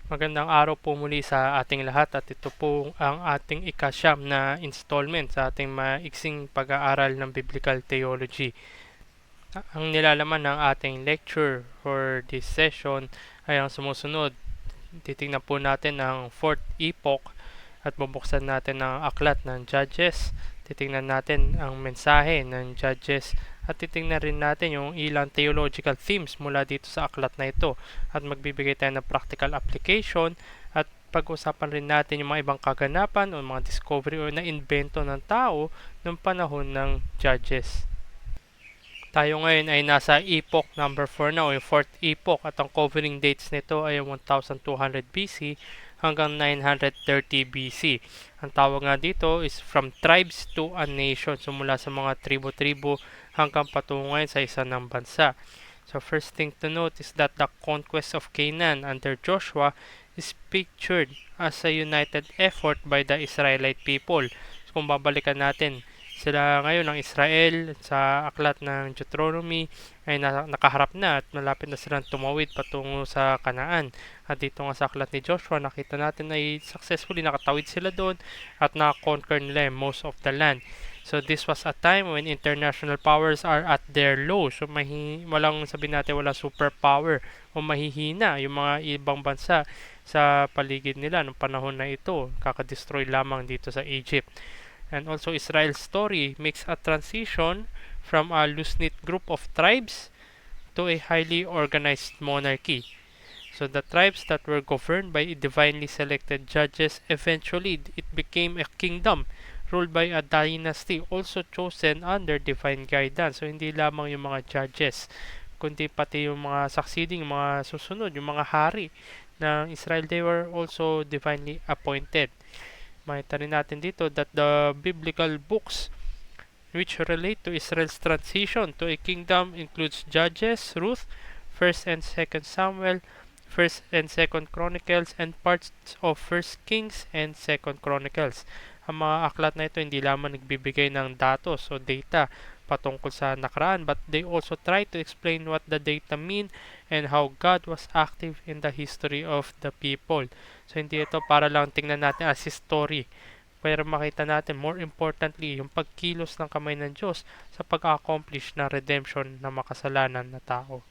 Magandang araw po muli sa ating lahat at ito po ang ating ikasyam na installment sa ating maiksing pag-aaral ng Biblical Theology. Ang nilalaman ng ating lecture for this session ay ang sumusunod. Titingnan po natin ang fourth epoch at bubuksan natin ang aklat ng Judges. Titingnan natin ang mensahe ng Judges at titingnan rin natin yung ilang theological themes mula dito sa aklat na ito at magbibigay tayo ng practical application at pag-usapan rin natin yung mga ibang kaganapan o mga discovery o na-invento ng tao noong panahon ng Judges. Tayo ngayon ay nasa epoch number 4 na o yung fourth epoch at ang covering dates nito ay 1200 BC hanggang 930 BC. Ang tawag nga dito is from tribes to a nation. So mula sa mga tribo-tribo hanggang patungo ngayon sa isa ng bansa. So first thing to note is that the conquest of Canaan under Joshua is pictured as a united effort by the Israelite people. So kung babalikan natin, sila ngayon ng Israel sa aklat ng Deuteronomy ay nakaharap na at malapit na silang tumawid patungo sa Kanaan. At dito nga sa aklat ni Joshua, nakita natin ay successfully nakatawid sila doon at nakakonquer nila most of the land. So this was a time when international powers are at their low. So walang sabihin natin wala superpower o mahihina yung mga ibang bansa sa paligid nila ng panahon na ito. Kakadestroy lamang dito sa Egypt. And also Israel's story makes a transition from a loose-knit group of tribes to a highly organized monarchy. So the tribes that were governed by divinely selected judges, eventually it became a kingdom ruled by a dynasty also chosen under divine guidance. So hindi lamang yung mga judges, kundi pati yung mga succeeding, yung mga susunod, yung mga hari ng Israel, they were also divinely appointed. Makita rin natin dito that the biblical books which relate to Israel's transition to a kingdom includes Judges, Ruth, 1st and 2nd Samuel, 1st and 2nd Chronicles, and parts of 1st Kings and 2nd Chronicles. Ang mga aklat na ito hindi lamang nagbibigay ng datos o data patungkol sa nakaraan, but they also try to explain what the data mean and how God was active in the history of the people. So hindi ito para lang tingnan natin as history, pero makita natin more importantly yung pagkilos ng kamay ng Diyos sa pag-accomplish na redemption ng makasalanan na tao.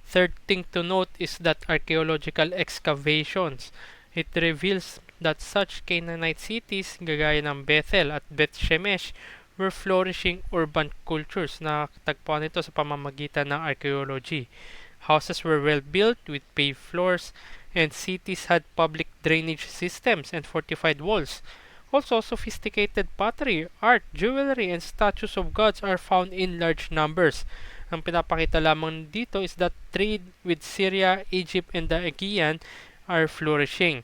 Third thing to note is that archaeological excavations, it reveals that such Canaanite cities gagaya ng Bethel at Beth Shemesh were flourishing urban cultures na tagpuan ito sa pamamagitan ng archaeology. Houses were well built with paved floors, and cities had public drainage systems and fortified walls. Also, sophisticated pottery, art, jewelry, and statues of gods are found in large numbers. Ang pinapakita lamang dito is that trade with Syria, Egypt, and the Aegean are flourishing.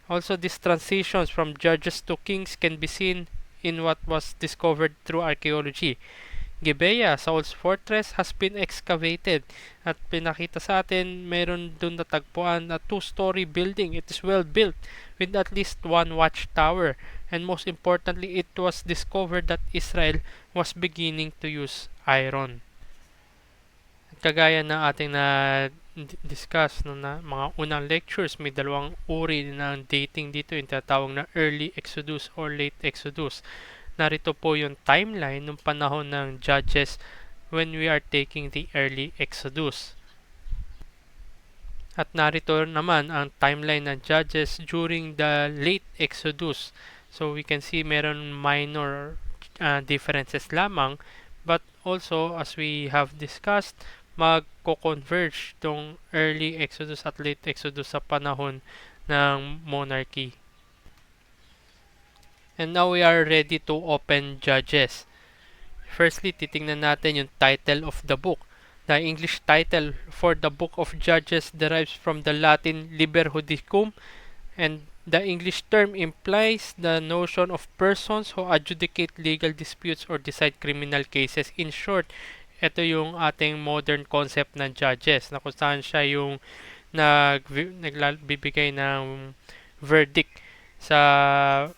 Also, these transitions from judges to kings can be seen in what was discovered through archaeology. Gibeah, Saul's fortress, has been excavated at pinakita sa atin mayroon dun natagpuan na 2-story building. It is well built with at least one watchtower, and most importantly, it was discovered that Israel was beginning to use iron. Kagaya ng ating na-discuss na mga unang lectures, may dalawang uri ng dating dito, yung tinatawag na early Exodus or late Exodus. Narito po yung timeline ng panahon ng Judges when we are taking the early Exodus. At narito naman ang timeline ng Judges during the late Exodus. So we can see meron minor differences lamang, but also as we have discussed, magko-converge tong early Exodus at late Exodus sa panahon ng monarchy. And now we are ready to open Judges. Firstly, titingnan natin yung title of the book. The English title for the book of Judges derives from the Latin liber judicum, and the English term implies the notion of persons who adjudicate legal disputes or decide criminal cases. In short, ito yung ating modern concept ng judges na kung saan siya yung nagbibigay ng verdict sa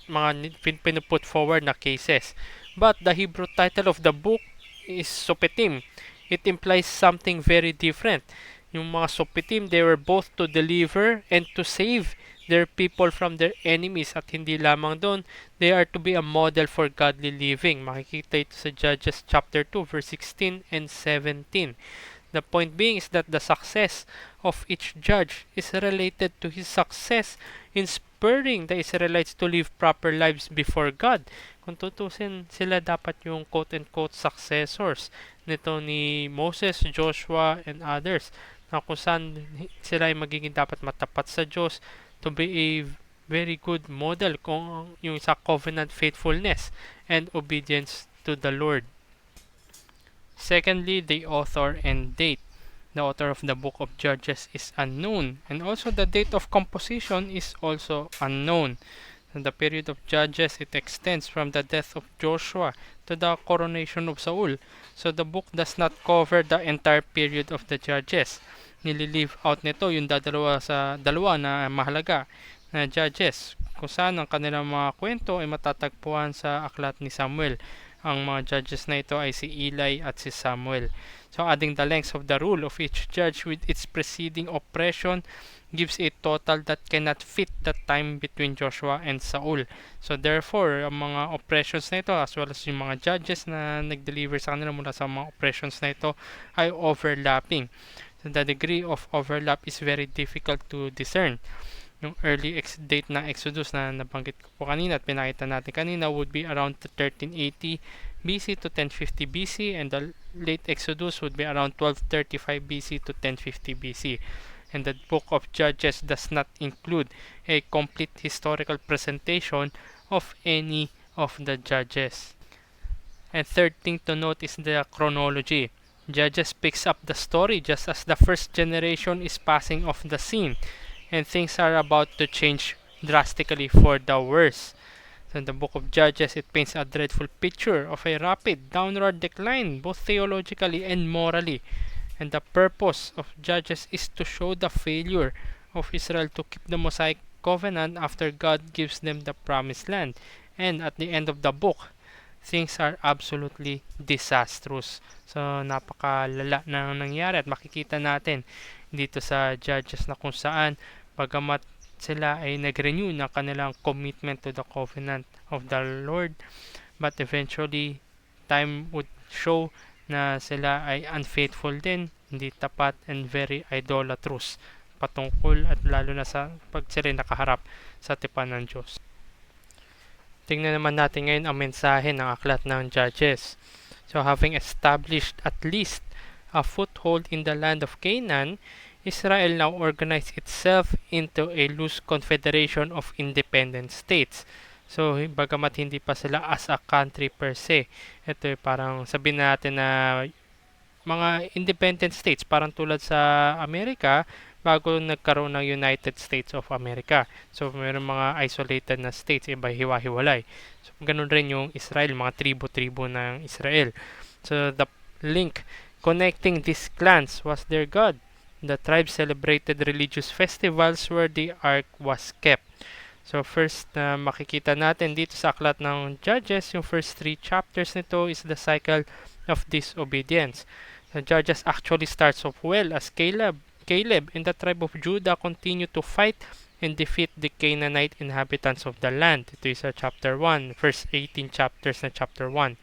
mga pinuput forward na cases. But the Hebrew title of the book is Sopetim. It implies something very different. Yung mga suppitim, they were both to deliver and to save their people from their enemies. At hindi lamang doon, they are to be a model for godly living. Makikita ito sa Judges chapter 2 verse 16 and 17. The point being is that the success of each judge is related to his success in spurring the Israelites to live proper lives before God. Kung tutusin, sila dapat yung quote-unquote successors nito ni Moses, Joshua, and others, na kung saan sila ay magiging dapat matapat sa Diyos, to be a very good model kung yung sa covenant faithfulness and obedience to the Lord. Secondly, the author and date. The author of the book of Judges is unknown, and also the date of composition is also unknown. In the period of Judges, it extends from the death of Joshua to the coronation of Saul. So the book does not cover the entire period of the Judges. Nililive out nito yung dalawa na mahalaga na Judges, kung saan ang kanilang mga kwento ay matatagpuan sa aklat ni Samuel. Ang mga judges na ito ay si Eli at si Samuel. So adding the lengths of the rule of each judge with its preceding oppression gives a total that cannot fit the time between Joshua and Saul. So therefore, ang mga oppressions na ito as well as yung mga judges na nag-deliver sa kanila mula sa mga oppressions na ito ay overlapping. So the degree of overlap is very difficult to discern. Yung early date ng Exodus na nabanggit ko po kanina at pinakita natin kanina would be around 1380 BC to 1050 BC, and the late Exodus would be around 1235 BC to 1050 BC. And the book of Judges does not include a complete historical presentation of any of the judges. And third thing to note is the chronology. Judges picks up the story just as the first generation is passing off the scene, and things are about to change drastically for the worse. So in the book of Judges, it paints a dreadful picture of a rapid downward decline, both theologically and morally. And the purpose of Judges is to show the failure of Israel to keep the Mosaic covenant after God gives them the promised land. And at the end of the book, things are absolutely disastrous. So napakalala na nangyari at makikita natin dito sa Judges na kung saan bagamat sila ay nag-renew ng kanilang commitment to the covenant of the Lord, but eventually time would show na sila ay unfaithful din, hindi tapat, and very idolatrous patungkol at lalo na sa pag sila nakaharap sa tipan ng Diyos. Tingnan naman natin ngayon ang mensahe ng aklat ng Judges. So having established at least a foothold in the land of Canaan, Israel now organized itself into a loose confederation of independent states. So, bagamat hindi pa sila as a country per se, ito parang sabihin natin na mga independent states, parang tulad sa Amerika, bago nagkaroon ng United States of America. So, mayroong mga isolated na states, iba hiwa-hiwalay. So, ganun rin yung Israel, mga tribo-tribo ng Israel. So, the link connecting these clans was their God. The tribes celebrated religious festivals where the ark was kept. So first na makikita natin dito sa aklat ng Judges, yung first 3 chapters nito is the cycle of disobedience. The Judges actually starts off well as Caleb and the tribe of Judah continue to fight and defeat the Canaanite inhabitants of the land. Ito is chapter 1, first 18 chapters na chapter 1.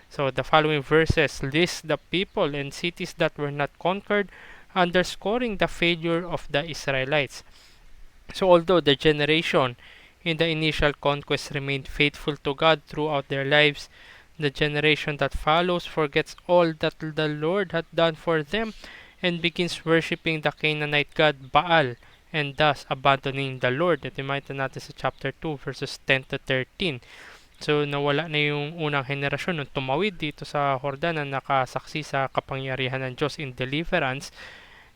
So the following verses list the people and cities that were not conquered, underscoring the failure of the Israelites. So although the generation in the initial conquest remained faithful to God throughout their lives, the generation that follows forgets all that the Lord had done for them and begins worshipping the Canaanite god Baal, and thus abandoning the Lord. Ito makita natin sa chapter 2 verses 10 to 13. So nawala na yung unang henerasyon nung tumawid dito sa Jordan na nakasaksi sa kapangyarihan ng Diyos in deliverance.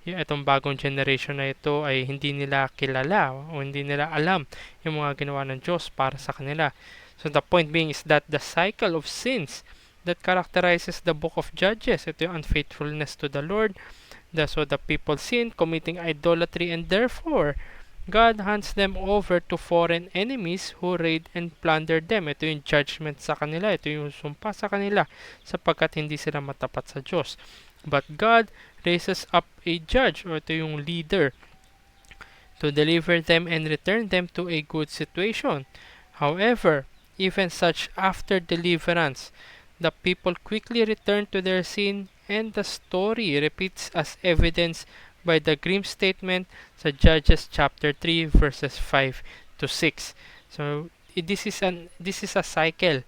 Itong bagong generation na ito ay hindi nila kilala o hindi nila alam yung mga ginawa ng Diyos para sa kanila. So the point being is that the cycle of sins that characterizes the book of Judges, ito yung unfaithfulness to the Lord. So the people sinned, committing idolatry, and therefore God hands them over to foreign enemies who raid and plunder them. Ito yung judgment sa kanila. Ito yung sumpa sa kanila sapagkat hindi sila matapat sa Diyos. But God raises up a judge, o ito yung leader, to deliver them and return them to a good situation. However, even such after deliverance, the people quickly return to their sin, and the story repeats as evidenced by the grim statement sa Judges chapter 3 verses 5 to 6. So this is a cycle.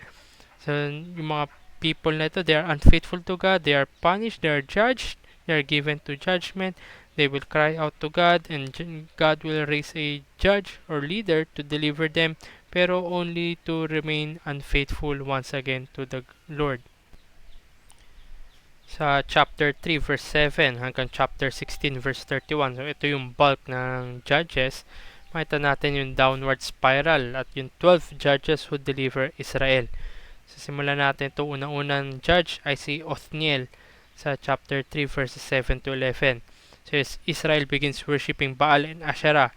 So yung mga people na ito, they are unfaithful to God, they are punished, they are judged, they are given to judgment. They will cry out to God, and God will raise a judge or leader to deliver them, pero only to remain unfaithful once again to the Lord. Sa chapter 3 verse 7 hanggang chapter 16 verse 31, so ito yung bulk ng judges. Makita natin yung downward spiral at yung 12 judges who deliver Israel. So simulan natin ito. Unang-unang judge ay si Othniel sa chapter 3 verses 7 to 11. So Israel begins worshiping Baal and Asherah.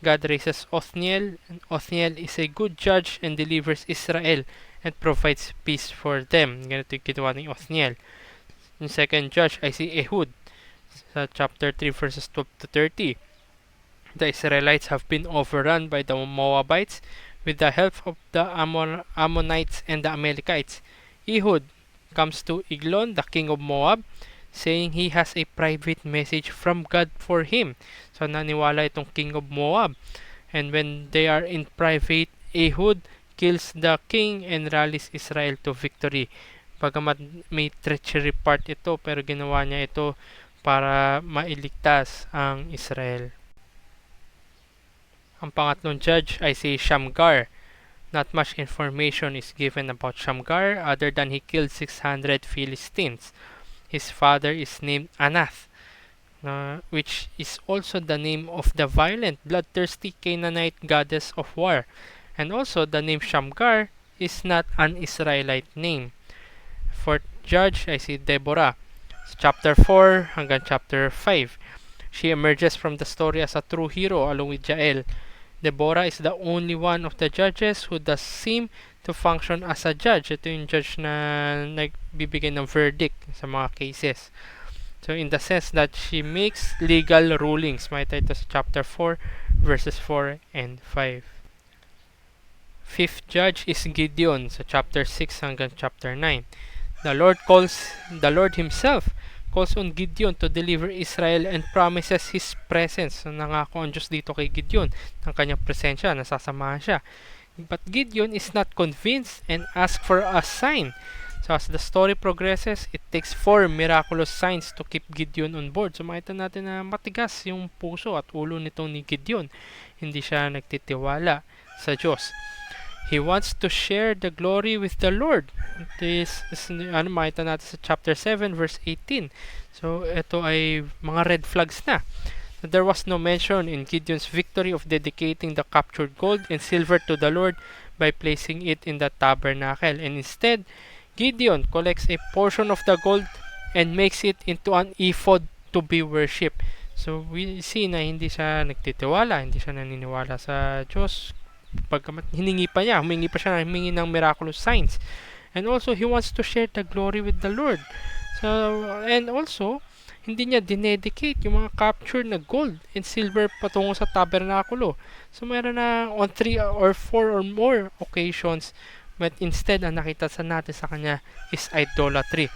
God raises Othniel, and Othniel is a good judge and delivers Israel and provides peace for them. Ganito yung ginawa ni Othniel. Yung second judge ay si Ehud sa chapter 3 verses 12 to 30. The Israelites have been overrun by the Moabites with the help of the Ammonites and the Amalekites. Ehud comes to Eglon, the king of Moab, saying he has a private message from God for him. So naniwala itong king of Moab. And when they are in private, Ehud kills the king and rallies Israel to victory. Bagamat may treachery part ito, pero ginawa niya ito para mailigtas ang Israel. Ang pangatlong judge ay si Shamgar. Not much information is given about Shamgar other than he killed 600 Philistines. His father is named Anath, which is also the name of the violent, bloodthirsty Canaanite goddess of war. And also, the name Shamgar is not an Israelite name. Fourth judge ay si Deborah. Chapter 4 hanggang chapter 5. She emerges from the story as a true hero along with Jael. Deborah is the only one of the judges who does seem to function as a judge. Ito yung judge na nagbibigay ng verdict sa mga cases. So in the sense that she makes legal rulings. Makita ito sa chapter 4 verses 4 and 5. Fifth judge is Gideon sa chapter 6 hanggang chapter 9. The Lord himself calls on Gideon to deliver Israel and promises his presence. So nangako ang Diyos dito kay Gideon ng kanyang presensya, nasasamahan siya. But Gideon is not convinced and asks for a sign. So as the story progresses, it takes 4 miraculous signs to keep Gideon on board. So makita natin na matigas yung puso at ulo nitong ni Gideon. Hindi siya nagtitiwala sa Diyos. He wants to share the glory with the Lord. This is makita natin sa chapter 7 verse 18. So ito ay mga red flags na. There was no mention in Gideon's victory of dedicating the captured gold and silver to the Lord by placing it in the tabernacle. And instead, Gideon collects a portion of the gold and makes it into an ephod to be worshipped. So we see na hindi siya nagtitiwala, hindi siya naniniwala sa Diyos. Pagkamat humingi pa siya ng miraculous signs. And also, he wants to share the glory with the Lord. So, and also, hindi niya dinedicate yung mga captured na gold and silver patungo sa tabernakulo. So, meron na on 3 or 4 or more occasions, but instead, ang nakita natin sa kanya is idolatry.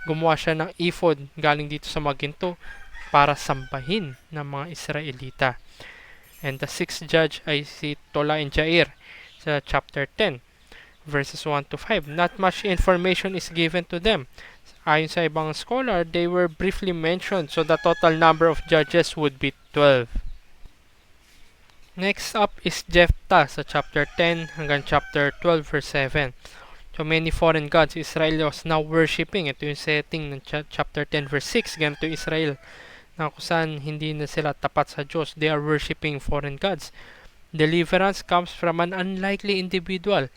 Gumawa siya ng ephod galing dito sa maginto para sambahin ng mga Israelita. And the sixth judge ay si Tola and Jair sa chapter 10, verses 1 to 5. Not much information is given to them. Ayon sa ibang scholar, they were briefly mentioned, so the total number of judges would be 12. Next up is Jephthah sa chapter 10 hanggang chapter 12 verse 7. So many foreign gods Israel was now worshipping. Ito yung setting ng chapter 10 verse 6. Ganito Israel na kung saan hindi na sila tapat sa Diyos. They are worshipping foreign gods. Deliverance comes from an unlikely individual.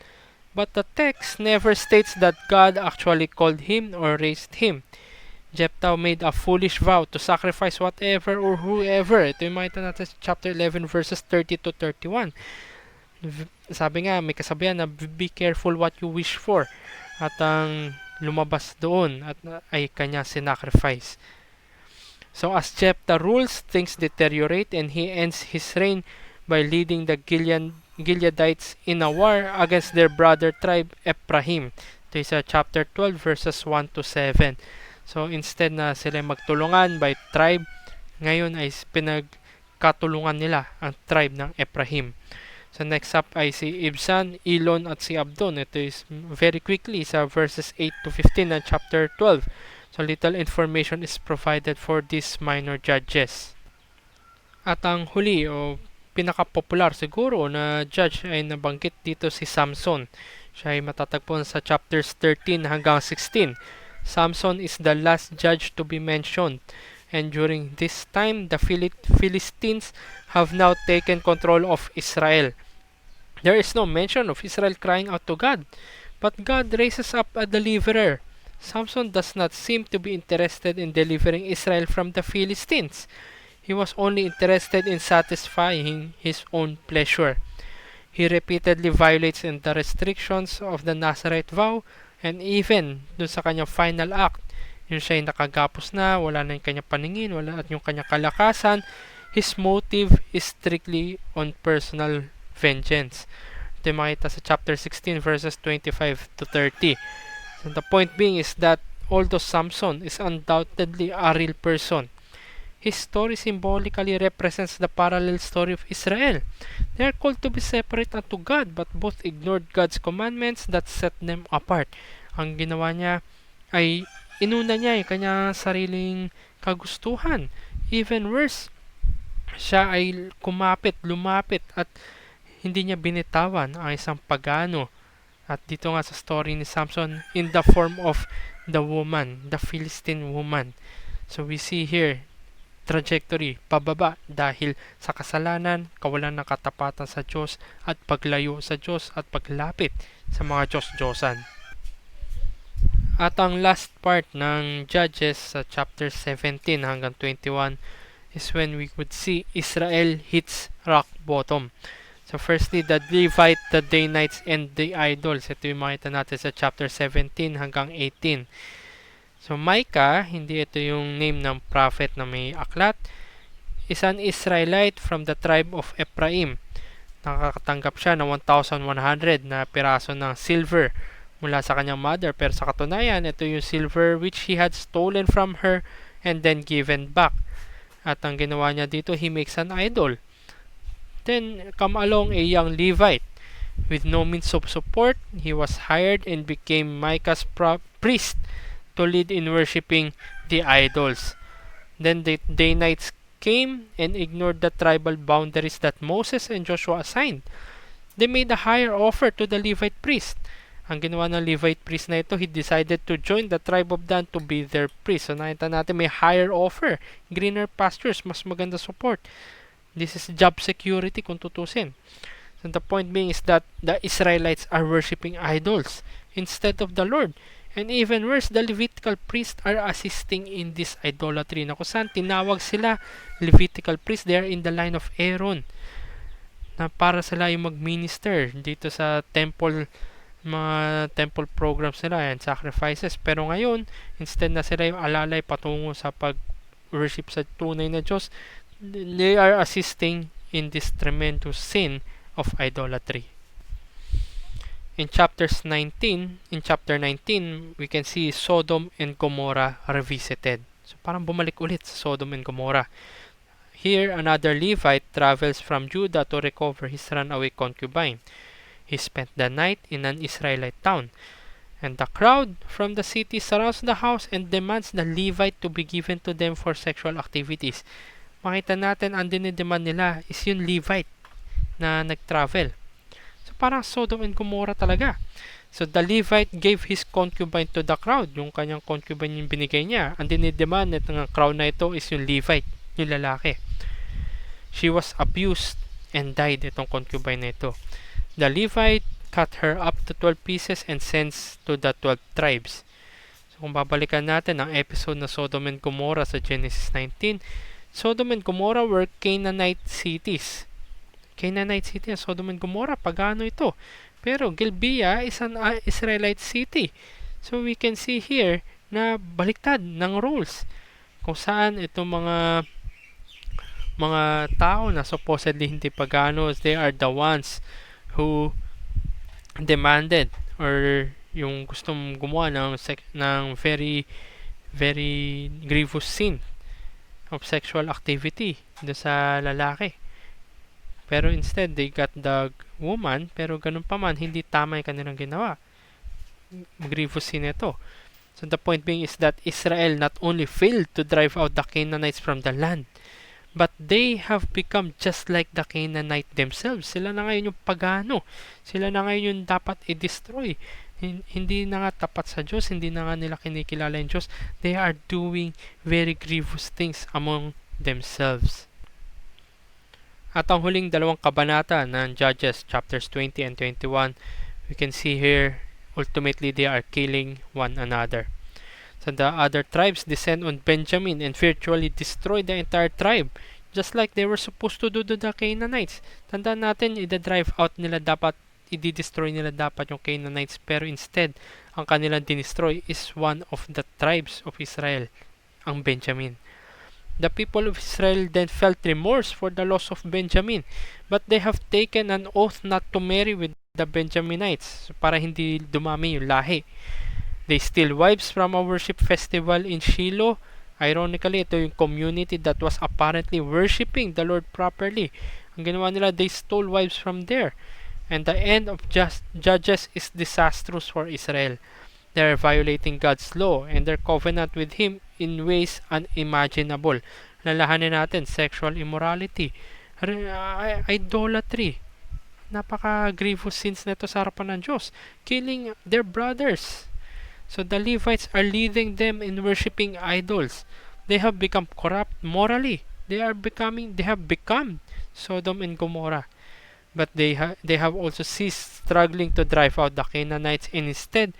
But the text never states that God actually called him or raised him. Jephthah made a foolish vow to sacrifice whatever or whoever. Ito yung makita natin sa chapter 11 verses 30 to 31. Sabi nga, may kasabihan na be careful what you wish for. At ang lumabas doon at ay kanya sinacrifice. So as Jephthah rules, things deteriorate and he ends his reign by leading the Gileadites in a war against their brother tribe Ephraim. Ito is chapter 12 verses 1 to 7. So instead na sila magtulungan by tribe, ngayon ay pinagkatulungan nila ang tribe ng Ephraim. So next up ay si Ibzan, Elon at si Abdon. Ito is very quickly sa verses 8 to 15 ng chapter 12. So little information is provided for these minor judges. At ang huli o pinaka-popular siguro na judge ay nabanggit dito si Samson. Siya ay matatagpuan sa chapters 13 hanggang 16. Samson is the last judge to be mentioned. And during this time, the Philistines have now taken control of Israel. There is no mention of Israel crying out to God, but God raises up a deliverer. Samson does not seem to be interested in delivering Israel from the Philistines. He was only interested in satisfying his own pleasure. He repeatedly violates the restrictions of the Nazarite vow, and even dun sa kanyang final act, yung siya ay nakagapos na, wala na yung kanyang paningin, wala at yung kanyang kalakasan, his motive is strictly on personal vengeance. Ito yung makita sa chapter 16 verses 25 to 30. So the point being is that although Samson is undoubtedly a real person, his story symbolically represents the parallel story of Israel. They are called to be separate unto God, but both ignored God's commandments that set them apart. Ang ginawa niya ay inuna niya yung kanyang sariling kagustuhan. Even worse, siya ay lumapit at hindi niya binitawan ang isang pagano. At dito nga sa story ni Samson, in the form of the woman, the Philistine woman. So we see here, trajectory, pababa dahil sa kasalanan, kawalan ng katapatan sa Diyos at paglayo sa Diyos at paglapit sa mga Diyos-Diyosan. At ang last part ng Judges sa chapter 17 hanggang 21 is when we could see Israel hits rock bottom. So firstly, the Levite, the Danites, and the idols. Ito yung makita natin sa chapter 17 hanggang 18. So Micah, hindi ito yung name ng prophet na may aklat, is an Israelite from the tribe of Ephraim. Nakakatanggap siya ng 1,100 na piraso ng silver mula sa kanyang mother, pero sa katunayan, ito yung silver which he had stolen from her and then given back. At ang ginawa niya dito, he makes an idol. Then come along a young Levite. With no means of support, he was hired and became Micah's priest to lead in worshipping the idols. Then the Danites came and ignored the tribal boundaries that Moses and Joshua assigned. They made a higher offer to the Levite priest. Ang ginawa ng Levite priest na ito, he decided to join the tribe of Dan to be their priest. So nakita natin may higher offer, greener pastures, mas maganda support. This is job security kung tutusin. So the point being is that the Israelites are worshipping idols instead of the Lord. And even worse, the Levitical priests are assisting in this idolatry. Na kung saan tinawag sila Levitical priests, they are in the line of Aaron. Na para sila yung mag-minister dito sa temple, mga temple programs nila and sacrifices. Pero ngayon, instead na sila yung alalay patungo sa pag-worship sa tunay na Diyos, they are assisting in this tremendous sin of idolatry. In chapter 19, we can see Sodom and Gomorrah revisited. So parang bumalik ulit sa Sodom and Gomorrah. Here, another Levite travels from Judah to recover his runaway concubine. He spent the night in an Israelite town, and the crowd from the city surrounds the house and demands the Levite to be given to them for sexual activities. Makita natin, ang dinidemand nila is yung Levite na nag-travel. So parang Sodom and Gomorrah talaga. So the Levite gave his concubine to the crowd. Yung kanyang concubine yung binigay niya. Ang dinidemand ng crowd na ito is yung Levite, yung lalaki. She was abused and died, itong concubine na ito. The Levite cut her up to 12 pieces and sends to the 12 tribes. So kung babalikan natin ang episode na Sodom and Gomorrah sa Genesis 19, Sodom and Gomorrah were Canaanite cities. Canaanite city ang Sodom and Gomorrah, pagano ito. Pero Gilbea is an Israelite city. So we can see here na baliktad ng roles. kung saan itong mga tao na supposedly hindi paganos, they are the ones who demanded or yung gustong gumawa ng very very grievous sin of sexual activity do sa lalaki. Pero instead, they got the woman, pero ganun pa man, hindi tama yung kanilang ginawa. Grievous sin ito. So the point being is that Israel not only failed to drive out the Canaanites from the land, but they have become just like the Canaanite themselves. Sila na ngayon yung pagano. Sila na ngayon yung dapat i-destroy. Hindi na nga tapat sa Diyos, hindi na nga nila kinikilala yung Diyos. They are doing very grievous things among themselves. At ang huling dalawang kabanata ng Judges, chapters 20 and 21, we can see here, ultimately they are killing one another. So the other tribes descend on Benjamin and virtually destroy the entire tribe, just like they were supposed to do to the Canaanites. Tandaan natin, i-drive out nila dapat, i-destroy nila dapat yung Canaanites, pero instead, ang kanilang dinestroy is one of the tribes of Israel, ang Benjamin. The people of Israel then felt remorse for the loss of Benjamin, but they have taken an oath not to marry with the Benjaminites para hindi dumami yung lahi. They steal wives from a worship festival in Shiloh. Ironically, ito yung community that was apparently worshiping the Lord properly. Ang ginawa nila, they stole wives from there. And the end of Judges is disastrous for Israel. They are violating God's law and their covenant with Him in ways unimaginable. Lalahanin natin, sexual immorality, idolatry, napaka-grievous sins na ito sa harapan ng Diyos. Killing their brothers. So the Levites are leading them in worshiping idols. They have become corrupt morally. They have become Sodom and Gomorrah. But they have also ceased struggling to drive out the Canaanites, and instead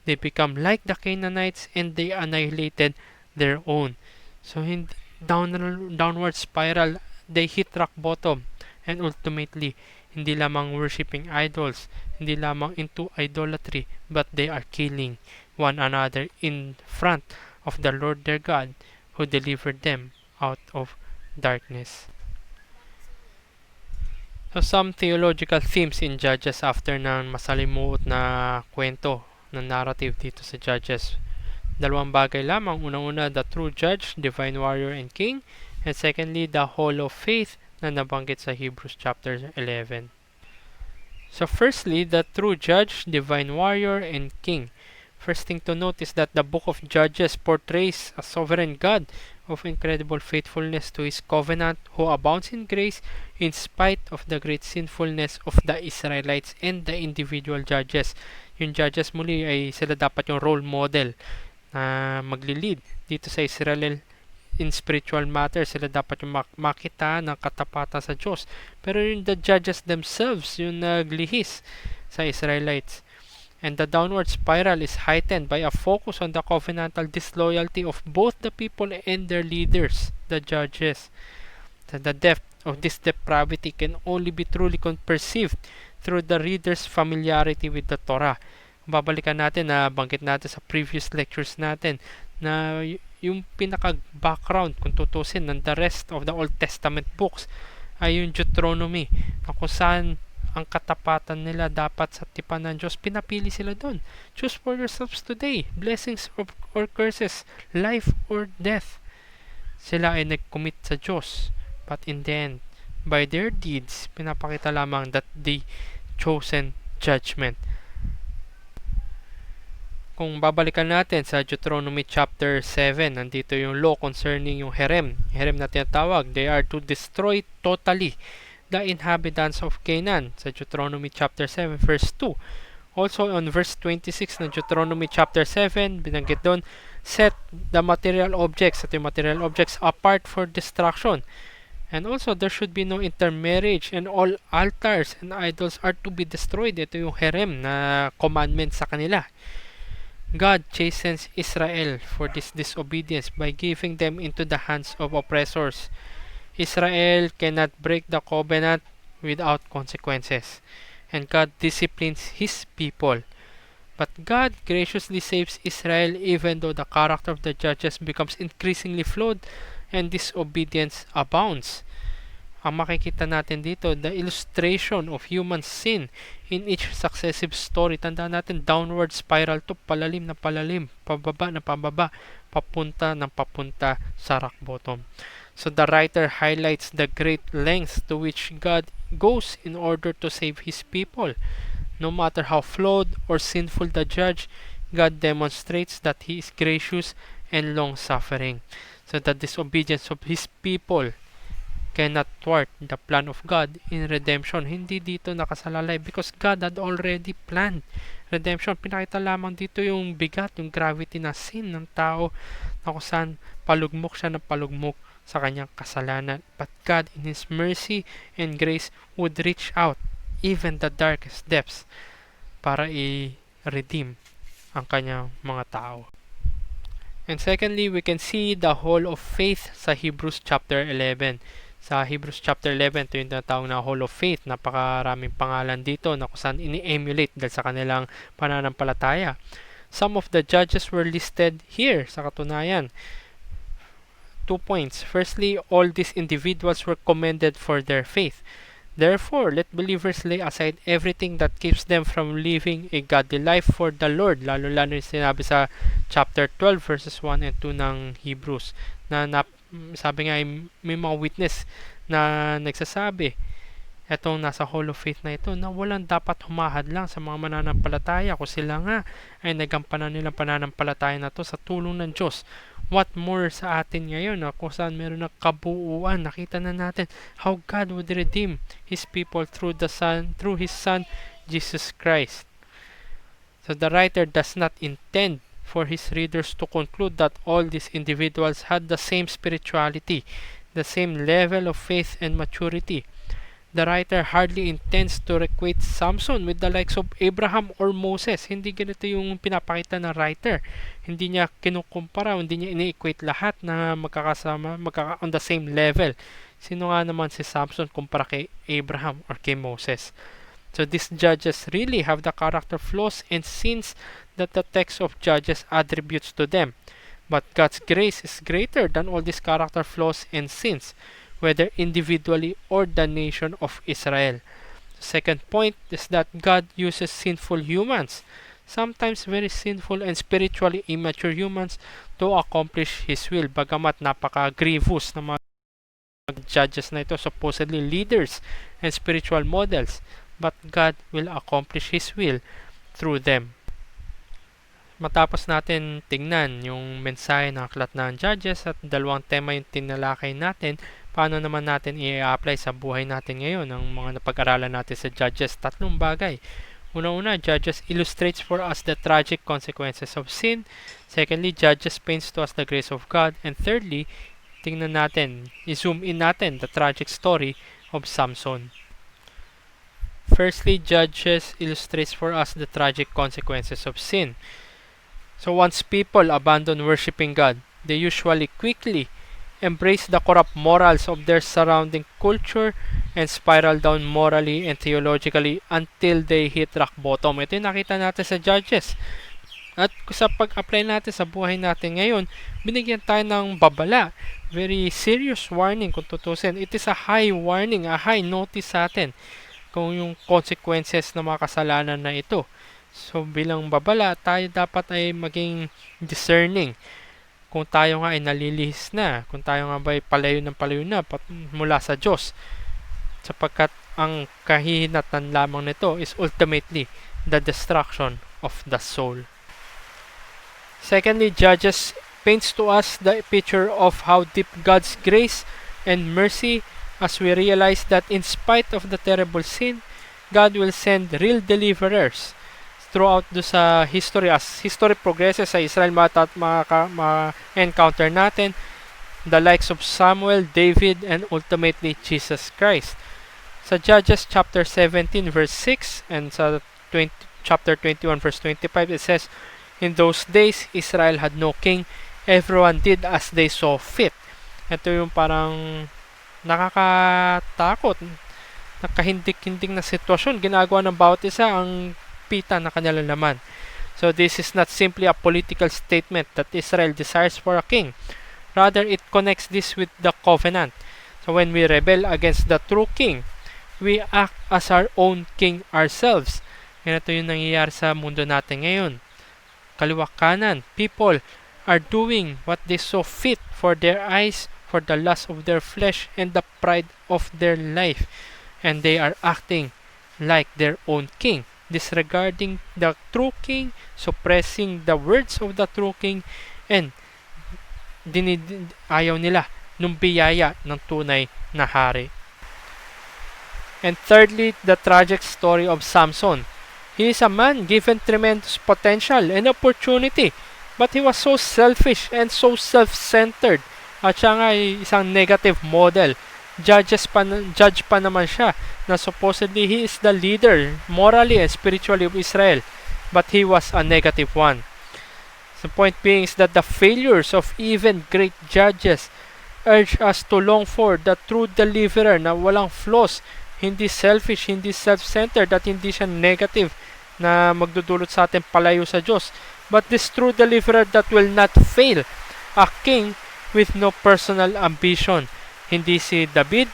they become like the Canaanites and they annihilated their own. So in downward spiral, they hit rock bottom, and ultimately hindi lamang worshiping idols, hindi lamang into idolatry, but they are killing one another in front of the Lord their God who delivered them out of darkness. So some theological themes in Judges after ng masalimuot na kwento na narrative dito sa Judges. Dalawang bagay lamang. Unang-una, the true judge, divine warrior, and king. And secondly, the hall of faith na nabanggit sa Hebrews chapter 11. So firstly, the true judge, divine warrior, and king. First thing to note is that the book of Judges portrays a sovereign God of incredible faithfulness to His covenant who abounds in grace in spite of the great sinfulness of the Israelites and the individual judges. Yung judges muli ay sila dapat yung role model na maglilid dito sa Israel in spiritual matters. Sila dapat yung makita ng katapatan sa Diyos. Pero yung the judges themselves yung naglihis sa Israelites. And the downward spiral is heightened by a focus on the covenantal disloyalty of both the people and their leaders, the judges. The depth of this depravity can only be truly perceived through the reader's familiarity with the Torah. Babalikan natin na banggit natin sa previous lectures natin na yung pinaka-background kung tutusin ng the rest of the Old Testament books ay yung Deuteronomy na kung saan ang katapatan nila dapat sa tipan ng Diyos, pinapili sila doon. Choose for yourselves today, blessings or curses, life or death. Sila ay nag-commit sa Diyos. But in the end, by their deeds, pinapakita lamang that they chosen judgment. Kung babalikan natin sa Deuteronomy chapter 7, nandito yung law concerning yung herem. Herem na tinatawag, they are to destroy totally the inhabitants of Canaan sa Deuteronomy chapter 7 verse 2. Also on verse 26 ng Deuteronomy chapter 7, binanggit doon, set the material objects, at yung material objects apart for destruction. And also there should be no intermarriage and all altars and idols are to be destroyed. Ito yung herem na commandment sa kanila. God chastens Israel for this disobedience by giving them into the hands of oppressors. Israel cannot break the covenant without consequences. And God disciplines His people But God graciously saves Israel even though the character of the judges becomes increasingly flawed and disobedience abounds. Ang makikita natin dito, the illustration of human sin in each successive story. Tandaan natin, downward spiral to, palalim na palalim, pababa na pababa, papunta ng papunta sa rock bottom. So the writer highlights the great lengths to which God goes in order to save His people. No matter how flawed or sinful the judge, God demonstrates that He is gracious and long-suffering. So the disobedience of His people cannot thwart the plan of God in redemption. Hindi dito nakasalalay because God had already planned redemption. Pinakita lamang dito yung bigat, yung gravity na sin ng tao na kung saan palugmok siya ng palugmok sa kanyang kasalanan. But God in His mercy and grace would reach out even the darkest depths para i-redeem ang kanyang mga tao. And secondly, we can see the hall of faith sa Hebrews chapter 11. Sa Hebrews chapter 11, ito yung tinatawag na Hall of Faith. Napakaraming pangalan dito na kung saan ini-emulate dahil sa kanilang pananampalataya. Some of the judges were listed here sa katunayan. 2 points. Firstly, all these individuals were commended for their faith. Therefore, let believers lay aside everything that keeps them from living a godly life for the Lord. Lalo-lalo yung sinabi sa chapter 12 verses 1 and 2 ng Hebrews na sabi nga may mga witness na nagsasabi etong nasa Hall of Faith na ito na walang dapat humahad lang sa mga mananampalataya kung sila nga ay nagampanan nilang pananampalataya na to sa tulong ng Diyos. What more sa atin ngayon na kung saan meron ng kabuuan, nakita na natin how God would redeem His people through His Son Jesus Christ. So the writer does not intend for his readers to conclude that all these individuals had the same spirituality, the same level of faith and maturity. The writer hardly intends to equate Samson with the likes of Abraham or Moses. Hindi ganito yung pinapakita ng writer. Hindi niya kinukumpara, hindi niya ini-equate lahat na magkakasama, on the same level. Sino nga naman si Samson kumpara kay Abraham or kay Moses? So these judges really have the character flaws and sins that the text of Judges attributes to them. But God's grace is greater than all these character flaws and sins, whether individually or the nation of Israel. The second point is that God uses sinful humans, sometimes very sinful and spiritually immature humans, to accomplish His will. Bagamat napaka-grievous na mga judges na ito, supposedly leaders and spiritual models, but God will accomplish His will through them. Matapos natin tingnan yung mensahe ng aklat ng Judges at dalawang tema yung tinalakay natin, paano naman natin i-apply sa buhay natin ngayon ang mga napag-aralan natin sa Judges? Tatlong bagay. Una-una, Judges illustrates for us the tragic consequences of sin. Secondly, Judges paints to us the grace of God. And thirdly, tingnan natin, i-zoom in natin the tragic story of Samson. Firstly, Judges illustrates for us the tragic consequences of sin. So once people abandon worshiping God, they usually quickly embrace the corrupt morals of their surrounding culture and spiral down morally and theologically until they hit rock bottom. Ito yung nakita natin sa Judges. At sa pag-apply natin sa buhay natin ngayon, binigyan tayo ng babala. Very serious warning kung tutusin. It is a high warning, a high notice sa atin kung yung consequences ng mga kasalanan na ito. So bilang babala, tayo dapat ay maging discerning. Kung tayo nga ay nalilihis na, kung tayo nga ba ay palayo na mula sa Diyos. Sapagkat ang kahihinatan lamang nito is ultimately the destruction of the soul. Secondly, Judges paints to us the picture of how deep God's grace and mercy as we realize that in spite of the terrible sin, God will send real deliverers throughout sa history. As history progresses sa Israel, ma-encounter natin the likes of Samuel, David, and ultimately Jesus Christ. Sa Judges chapter 17 verse 6 and sa chapter 21 verse 25, it says, "In those days, Israel had no king. Everyone did as they saw fit." Ito yung parang nakakatakot, nakahindik-hindik na sitwasyon. Ginagawa ng bawat isa ang pita na kanilang laman. So this is not simply a political statement that Israel desires for a king. Rather, it connects this with the covenant. So when we rebel against the true king, we act as our own king ourselves. Ganito yung nangyayari sa mundo natin ngayon. Kaliwa kanan, people are doing what they saw fit for their eyes, for the lust of their flesh, and the pride of their life. And they are acting like their own king, disregarding the true king, suppressing the words of the true king, and ayaw nila nung biyaya ng tunay na hari. And thirdly, the tragic story of Samson. He is a man given tremendous potential and opportunity, but he was so selfish and so self-centered. At siya nga ay isang negative model. Judge pa naman siya na supposedly he is the leader morally and spiritually of Israel, but he was a negative one. The point being is that the failures of even great judges urge us to long for the true deliverer na walang flaws, hindi selfish, hindi self-centered, at hindi siya negative na magdudulot sa atin palayo sa Diyos. But this true deliverer that will not fail, a king with no personal ambition. Hindi si David,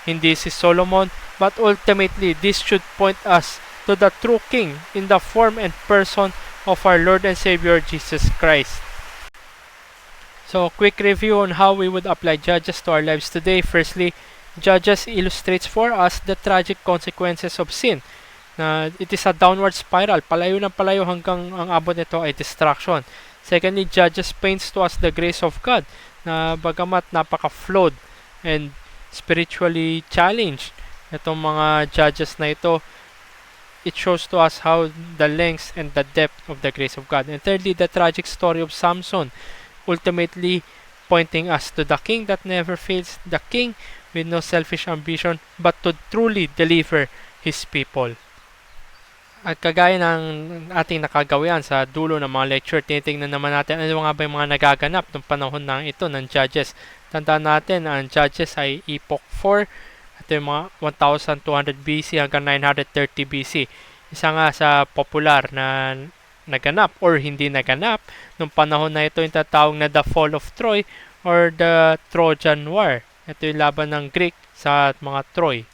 hindi si Solomon, but ultimately this should point us to the true king in the form and person of our Lord and Savior Jesus Christ. So, quick review on how we would apply Judges to our lives today. Firstly, Judges illustrates for us the tragic consequences of sin. It is a downward spiral, palayo ng palayo hanggang ang abot nito ay destruction. Secondly, Judges paints to us the grace of God na bagamat napaka-flawed and spiritually challenged itong mga judges na ito, it shows to us how the lengths and the depth of the grace of God. And thirdly, the tragic story of Samson, ultimately pointing us to the king that never fails, the king with no selfish ambition, but to truly deliver his people. At kagaya ng ating nakagawian sa dulo ng mga lecture, tinitingnan naman natin ano nga ba yung mga nagaganap ng panahon na ito ng Judges. Tandaan natin, ang Judges ay Epoch 4, ito yung mga 1200 BC hanggang 930 BC. Isa nga sa popular na naganap or hindi naganap nung panahon na ito yung tatawag na the Fall of Troy or the Trojan War. Ito yung laban ng Greek sa mga Troy.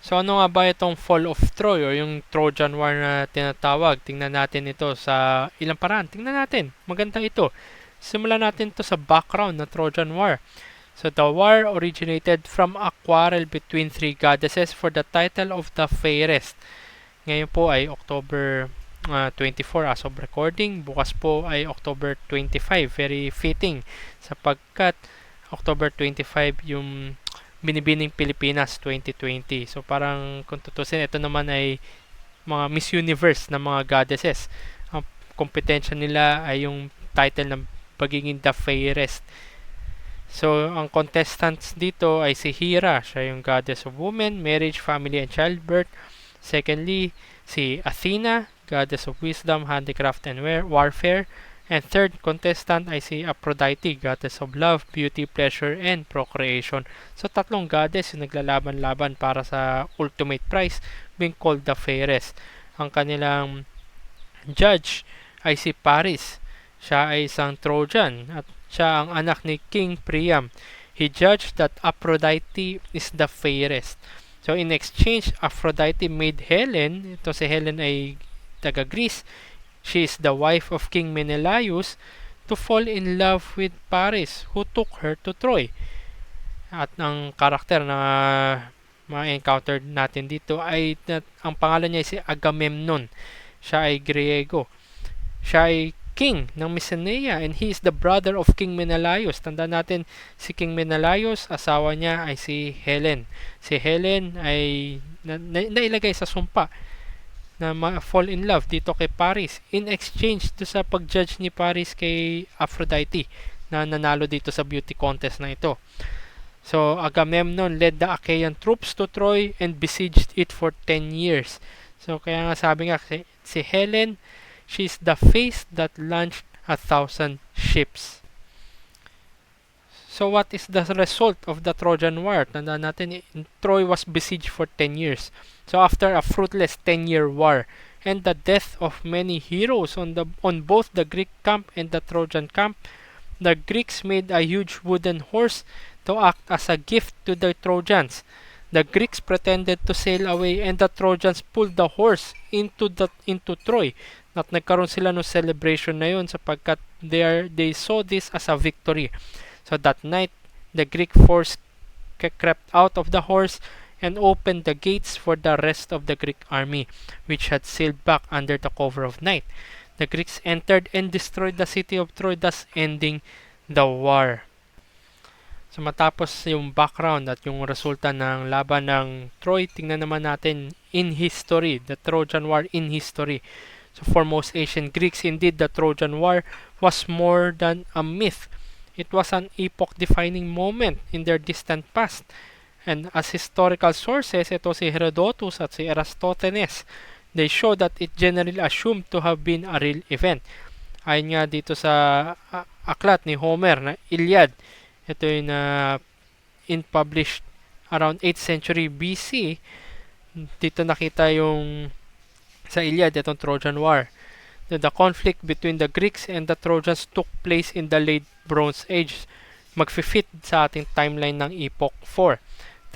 So ano nga ba itong Fall of Troy o yung Trojan War na tinatawag? Tingnan natin ito sa ilang paraan. Tingnan natin. Maganda ito. Simulan natin ito sa background ng Trojan War. So the war originated from a quarrel between three goddesses for the title of the fairest. Ngayon po ay October 24 as of recording. Bukas po ay October 25. Very fitting sapagkat October 25 yung Binibining Pilipinas 2020. So parang kung tutusin, ito naman ay mga Miss Universe na mga goddesses. Ang kompetensya nila ay yung title ng pagiging the fairest. So ang contestants dito ay si Hera, siya yung goddess of women, marriage, family, and childbirth. Secondly, si Athena, goddess of wisdom, handicraft, and warfare. And third contestant ay si Aphrodite, goddess of love, beauty, pleasure, and procreation. So tatlong goddess yung naglalaban-laban para sa ultimate prize being called the fairest. Ang kanilang judge ay si Paris. Siya ay isang Trojan at siya ang anak ni King Priam. He judged that Aphrodite is the fairest. So in exchange, Aphrodite made Helen, ito si Helen ay taga Greece, she is the wife of King Menelaus, to fall in love with Paris, who took her to Troy. At ang karakter na ma-encounter natin dito ay ang pangalan niya ay si Agamemnon. Siya ay Griego. Siya ay king ng Mycenae and he is the brother of King Menelaus. Tandaan natin, si King Menelaus, asawa niya ay si Helen. Si Helen ay nailagay sa sumpa na fall in love dito kay Paris in exchange to sa pag-judge ni Paris kay Aphrodite na nanalo dito sa beauty contest na ito. So Agamemnon led the Achaean troops to Troy and besieged it for 10 years. So kaya nga sabi nga si Helen, she's the face that launched 1,000 ships. So what is the result of the Trojan War? Tandaan natin, Troy was besieged for 10 years. So after a fruitless 10-year war and the death of many heroes on both the Greek camp and the Trojan camp, the Greeks made a huge wooden horse to act as a gift to the Trojans. The Greeks pretended to sail away and the Trojans pulled the horse into Troy. At nagkaroon sila ng celebration na yun sapagkat they saw this as a victory. So that night, the Greek force crept out of the horse and opened the gates for the rest of the Greek army, which had sailed back under the cover of night. The Greeks entered and destroyed the city of Troy, thus ending the war. So matapos yung background at yung resulta ng laban ng Troy, tingnan naman natin in history, the Trojan War in history. So for most ancient Greeks, indeed, the Trojan War was more than a myth. It was an epoch-defining moment in their distant past. And as historical sources, ito si Herodotus at si Eratosthenes, they show that it generally assumed to have been a real event. Ayon nga dito sa aklat ni Homer na Iliad, ito yung published around 8th century BC. Dito nakita yung sa Iliad, itong Trojan War. The conflict between the Greeks and the Trojans took place in the late Bronze Age. Magfi-fit sa ating timeline ng Epoch 4.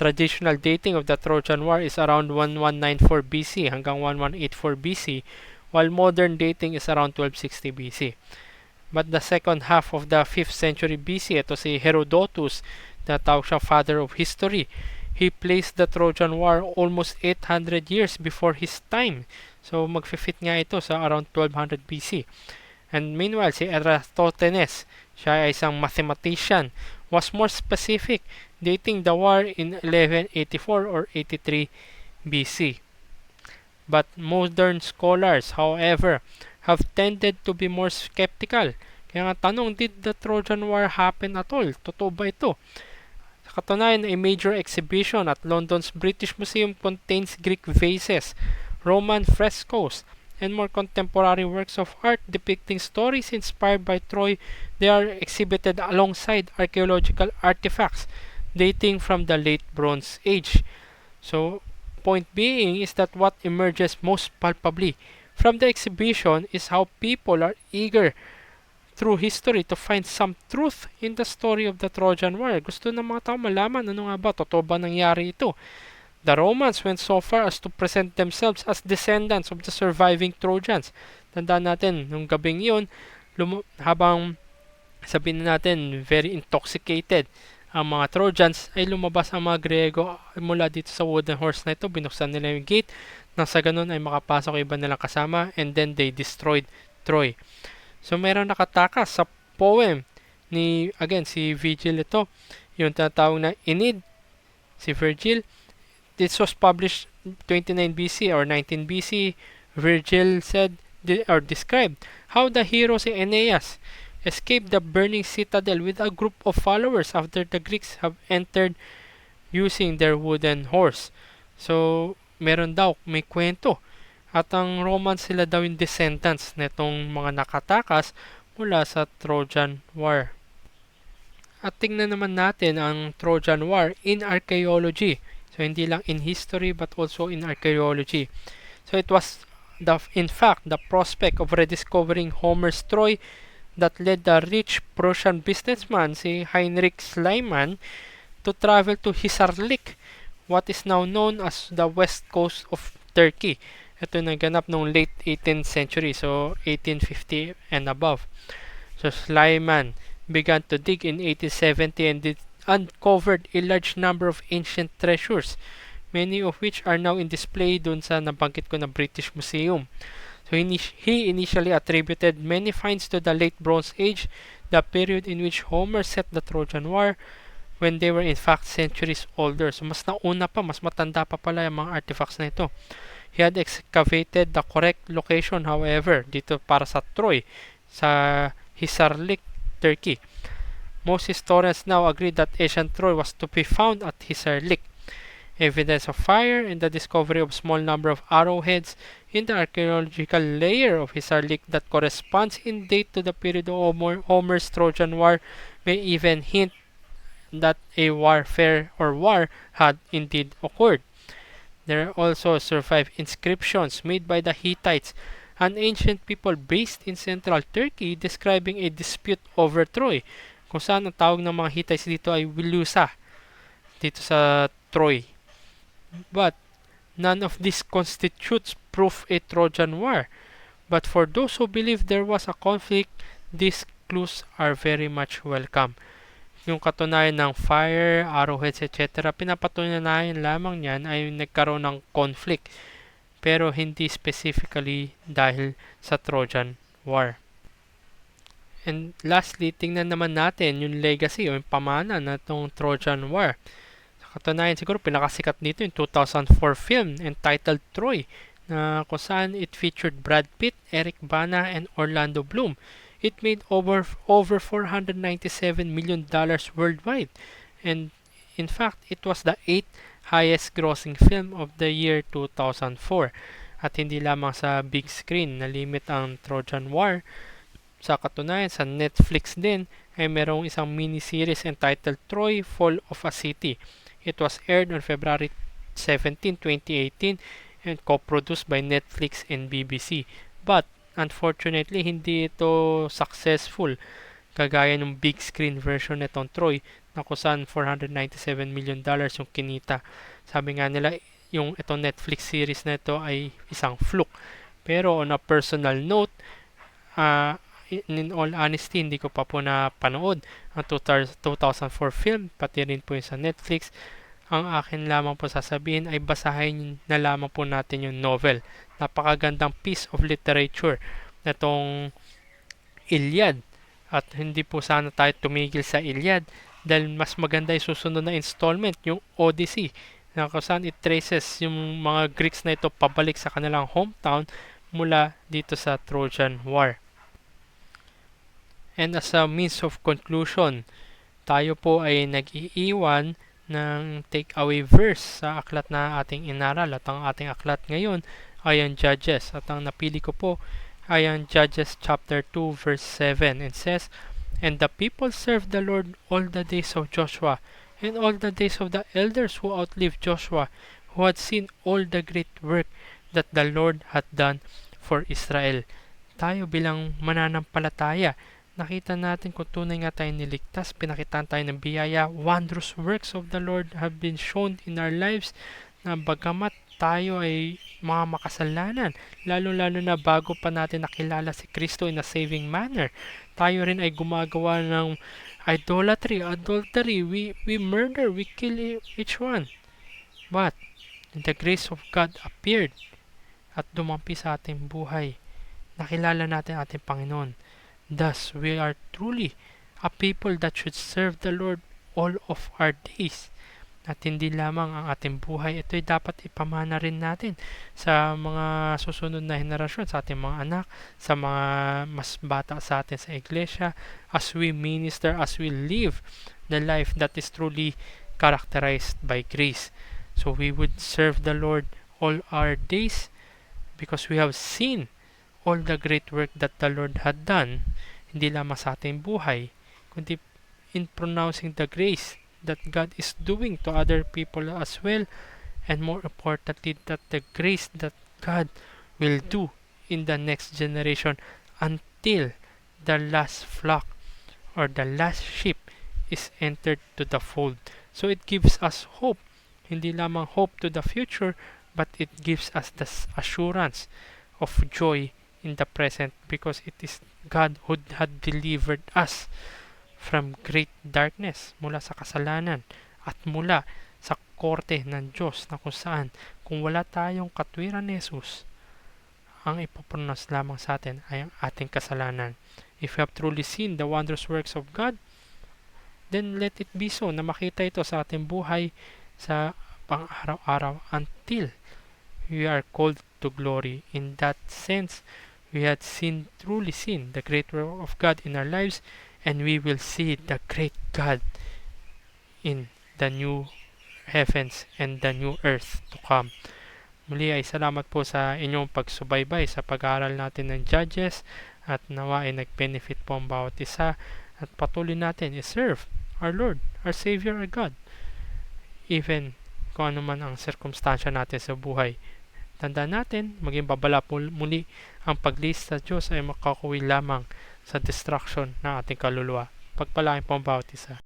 Traditional dating of the Trojan War is around 1194 BC hanggang 1184 BC, while modern dating is around 1260 BC. But the second half of the 5th century BC, ito si Herodotus, na tawag siyang father of history. He placed the Trojan War almost 800 years before his time. So magfi-fit nga ito sa around 1200 BC. And meanwhile, si Eratosthenes, siya ay isang mathematician, was more specific, dating the war in 1184 or 83 BC. But modern scholars, however, have tended to be more skeptical. Kaya nga tanong, did the Trojan War happen at all? Totoo ba ito? Sa katunayan, a major exhibition at London's British Museum contains Greek vases, Roman frescoes, and more contemporary works of art depicting stories inspired by Troy. They are exhibited alongside archaeological artifacts dating from the late Bronze Age. So, point being is that what emerges most palpably from the exhibition is how people are eager through history to find some truth in the story of the Trojan War. Gusto ng mga tao malaman ano nga ba, totoo ba nangyari ito. The Romans went so far as to present themselves as descendants of the surviving Trojans. Tandaan natin, nung gabing yun, habang sabihin natin, very intoxicated ang mga Trojans, ay lumabas ang mga Griego mula dito sa wooden horse na ito. Binuksan nila yung gate, nang sa ganun ay makapasok iba nilang kasama, and then they destroyed Troy. So meron nakatakas sa poem ni, again, si Virgil ito, yung tinatawag na Aeneid, si Virgil. This was published 29 BC or 19 BC. Virgil said or described how the hero si Aeneas escaped the burning citadel with a group of followers after the Greeks have entered using their wooden horse. So, meron daw, may kwento. At ang Romans, sila daw yung descendants netong mga nakatakas mula sa Trojan War. At tingnan naman natin ang Trojan War in archaeology. So, hindi lang in history but also in archaeology. So, it was, in fact, the prospect of rediscovering Homer's Troy that led the rich Prussian businessman, si Heinrich Schliemann, to travel to Hisarlik, what is now known as the west coast of Turkey. Ito naganap noong late 18th century, so 1850 and above. So, Schliemann began to dig in 1870 and uncovered a large number of ancient treasures, many of which are now in display dun sa nabanggit ko na British Museum. So he initially attributed many finds to the late Bronze Age, the period in which Homer set the Trojan War, when they were in fact centuries older. So mas nauna pa, mas matanda pa pala yung mga artifacts na ito. He had excavated the correct location, however, dito para sa Troy, sa Hisarlik, Turkey. Most historians now agree that ancient Troy was to be found at Hisarlik. Evidence of fire and the discovery of small number of arrowheads in the archaeological layer of Hisarlik that corresponds in date to the period of Homer's Trojan War may even hint that a warfare or war had indeed occurred. There also survive inscriptions made by the Hittites, an ancient people based in central Turkey, describing a dispute over Troy, kung saan ang tawag ng mga Hittites dito ay Wilusa, dito sa Troy. But none of this constitutes proof a Trojan War. But for those who believe there was a conflict, these clues are very much welcome. Yung katunayan ng fire, arrowheads, etc., pinapatunayan lamang niyan ay nagkaroon ng conflict, pero hindi specifically dahil sa Trojan War. And lastly, tingnan naman natin yung legacy o yung pamana na itong Trojan War. Katunayan siguro pinakasikat dito yung 2004 film entitled Troy, na kung saan it featured Brad Pitt, Eric Bana, and Orlando Bloom. It made over $497 million worldwide, and in fact, it was the 8th highest grossing film of the year 2004. At hindi lamang sa big screen na limit ang Trojan War. Sa katunayan, sa Netflix din ay merong isang miniseries entitled Troy, Fall of a City. It was aired on February 17, 2018 and co-produced by Netflix and BBC. But unfortunately, hindi ito successful kagaya ng big screen version nitong Troy na kusan $497 million yung kinita. Sabi nga nila, yung itong Netflix series na ito ay isang fluke. Pero on a personal note, in all honesty, hindi ko pa po napanood ang 2004 film, pati rin po yung sa Netflix. Ang akin lamang po sasabihin ay basahin na lamang po natin yung novel. Napakagandang piece of literature na itong Iliad. At hindi po sana tayo tumigil sa Iliad dahil mas maganda yung susunod na installment, yung Odyssey, na kung saan it traces yung mga Greeks na ito pabalik sa kanilang hometown mula dito sa Trojan War. And as a means of conclusion, tayo po ay nag-iiwan ng take-away verse sa aklat na ating inaral, at ang ating aklat ngayon ay ang Judges, at ang napili ko po ay ang Judges chapter 2 verse 7. It says, "And the people served the Lord all the days of Joshua, and all the days of the elders who outlived Joshua, who had seen all the great work that the Lord had done for Israel." Tayo bilang mananampalataya, nakita natin kung tunay nga tayo niligtas, pinakitaan tayo ng biyaya, wondrous works of the Lord have been shown in our lives, na bagamat tayo ay mga makasalanan, lalo-lalo na bago pa natin nakilala si Kristo in a saving manner, tayo rin ay gumagawa ng idolatry, adultery, we murder, we kill each one. But the grace of God appeared at dumampi sa ating buhay. Nakilala natin ating Panginoon. Thus, we are truly a people that should serve the Lord all of our days. At hindi lamang ang ating buhay, ito'y dapat ipamana rin natin sa mga susunod na henerasyon, sa ating mga anak, sa mga mas bata sa atin sa iglesia, as we minister, as we live the life that is truly characterized by grace. So we would serve the Lord all our days because we have seen all the great work that the Lord had done, hindi lamang sa ating buhay, kundi in pronouncing the grace that God is doing to other people as well, and more importantly, that the grace that God will do in the next generation until the last flock or the last sheep is entered to the fold. So it gives us hope, hindi lamang hope to the future, but it gives us the assurance of joy in the present, because it is God who had delivered us from great darkness, mula sa kasalanan at mula sa korte ng Diyos, na kung saan kung wala tayong katwiran ni Jesus, ang ipopronounce lamang sa atin ay ang ating kasalanan. If we have truly seen the wondrous works of God, then let it be so na makita ito sa ating buhay sa pang-araw-araw until we are called to glory. In that sense, we had truly seen the great work of God in our lives, and we will see the great God in the new heavens and the new earth to come. Muli ay salamat po sa inyong pagsubaybay sa pag-aaral natin ng Judges, at nawa ay nag-benefit po ang bawat isa, at patuloy natin i-serve our Lord, our Savior, our God. Even kung ano man ang sirkumstansya natin sa buhay. Tandaan natin, maging babala muli ang paglista sa Diyos ay makakuwi lamang sa destruction ng ating kaluluwa. Pagpalain po ang bawat isa.